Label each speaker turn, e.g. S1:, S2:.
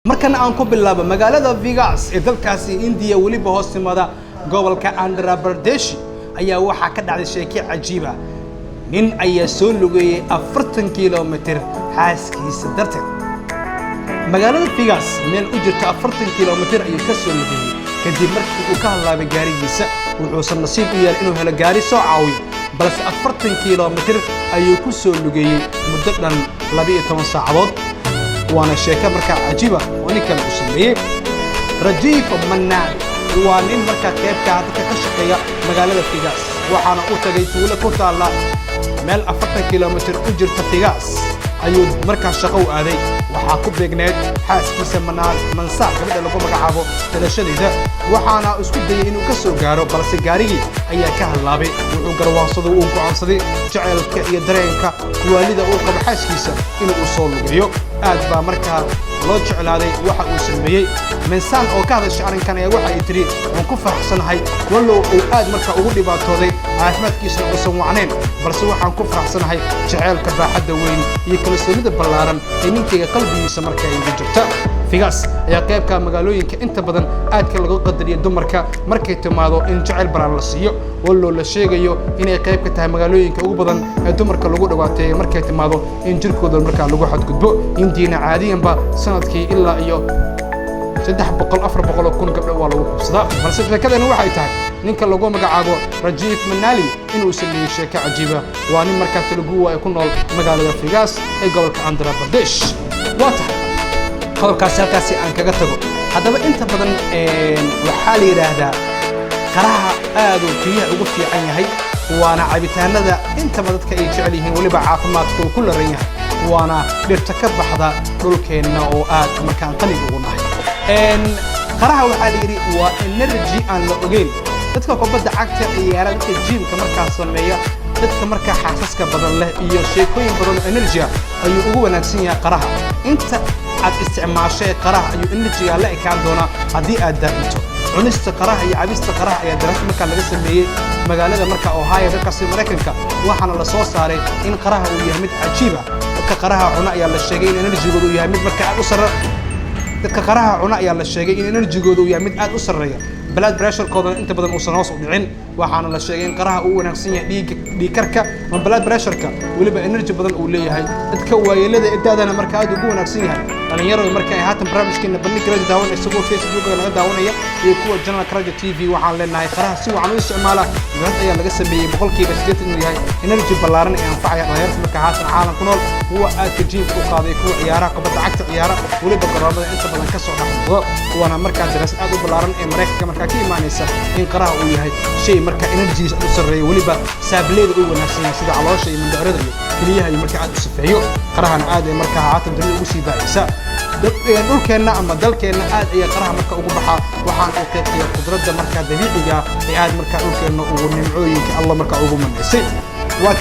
S1: markan aan ku bilaabo magaalada Vegas ee dalkaasi India waliba hoostimada gobolka Andhra Pradesh ayaa waxa ka dhacday sheeko cajiib ah nin ayaa soo lugeeyay 40 kiiloomitir xaaskiisa darteed magaalada Vegas meel u jirta 40 kiiloomitir ayuu ka soo lugeeyay kadib markii uu ka hadlaabay gaarigiisa wuxuu nasiib u yeelay inuu helo gaari soo caawiyo balse 40 kiiloomitir ayuu ku soo lugeeyay muddo dhan 12 saacadood وانا شيكا مركا عجيبة واني كان أسميه رجيف منان وانين مركا كيف كعادك كشقية مقالة فيغاس وحانا أوتاقيتو لكو تالا ميل 40 كيلومتر أجر تفيغاس أيود مركا شقو آذي وحاكو بيقنيد حاسكيسا منساق كبدا لكو مقعابو تلاشدي ده وحانا اسكو دي إنو كسو غارو بلسي غاريجي أيا كهلابي وحو قروانصدو وقو عنصدي جعلك يدرينك واليدا وقو بحاسكيسا إنو أصولو بيو aad ba markaa loo jeclaaday waxa uu sameeyay minsaan oo ka hadashay arinkan ay waxa ay tiri waan ku faraxsanahay wallow uu aad markaa ugu dhibaatooday caafimaadkiisa oo san wacneen balse waxaan ku faraxsanahay jaceelka baaxadda weyn iyo kalsoonida ballaaran ee ninkayga qalbigiisa markaa ay joogta Vegas ayaa qaybka magaalooyinka inta badan aadka lagu qadariyo dumarka markay timaado in jacayl baran la siiyo wallow la sheegayo inay qayb ka tahay magaalooyinka ugu badan ee dumarka lagu dhawaateeyo markay timaado in jirkooda markaa lagu xadgudbo intiina caadiyan ba sanadkii ilaa iyo 300-400 kun gabdho waa lagu kubsadaa balse sheekadani waxay tahay ninka lagu magacaabo Rajiv Manali inuu sameeyay sheeko cajiiba waa nin markaa Telugu ay ku nool magaalada Vegas ee gobolka Andhra Pradesh waata qodobkaas halkaasi aan kaga tago haddaba inta badan waxaa la yiraahdaa qaraha aad u biyaha ugu fiican yahay waana cabitaanada inta dadka ay jecel yihiin waliba caafimaadku ku laran yahay وانا dhirta baxda dhulkeena oo aad markaan qani ugu nahay qaraha waxa la yiri waa energy aan la ogeyn dadka kubadda cagta ciyaarada dadka jiimka markaa sameeya dadka markaa xasaska badan leh iyo sheekooyin badan oo energy ayuu ugu wanaagsan yahay qaraha inta aad isticmaashay qaraha ayuu energy la ekaan doona hadii aad daabto cunista qaraha iyo cabista qaraha ayaa daraasad markaa laga sameeyay magaalada markaa Ohio dalkaasi Mareykanka waxaana la soo saaray in qaraha uu yahay mid cajiib ah qaraha cuna ayaa la sheegay in energy-goodu yahay mid markaa aad u sareeyo dadka qaraha cuna ayaa la sheegay in energy-goodu yahay mid aad u sareeyo blood pressure-kooda inta badan uu san hoos u dhicin waxaana la sheegay in qaraha uu wanaagsan yahay dhiig karka ama blood pressure-ka waliba energy badan uu leeyahay dadka waayeelada idaadana markaa aad ugu wanaagsan yahay dhalinyarada markaa ay haatan barnaamijkeena bandhig kala daawanayso isagoo Facebook-ga laga daawanaya iyo kuwa Channel Raja TV waxaan leenahay qaraha si wacan u isticmaala dad ayaa laga sameeyay 80% inuu yahay energy ballaaran ee anfacaya dhalinyarada markaa haatan caalam ku nool huwa aad ka jiif u qaaday kuwa ciyaaraha kubadda cagta ciyaara waliba garoomada inta badan ka soo dhaxdo waana markaa daraasad aad u ballaaran ee Mareykanka markaa ka imaanaysa in qaraha uu yahay shay markaa energy u sareeyo waliba saableeda uu wanaagsan yahay sida caloosha iyo mindhicirada iyo kaliyaha iyo markaa aad u safeeyo qarahana aad ee markaa haatan dunida ugu sii baayisa dhulkeena ama dalkeena aad ay qaraha markaa ugu baxaa waxaan u qeybtiyaa khudradda markaa dabiiciga ee aad markaa dhulkeena ugu nimcooyinka Allah markaa ugu maneysay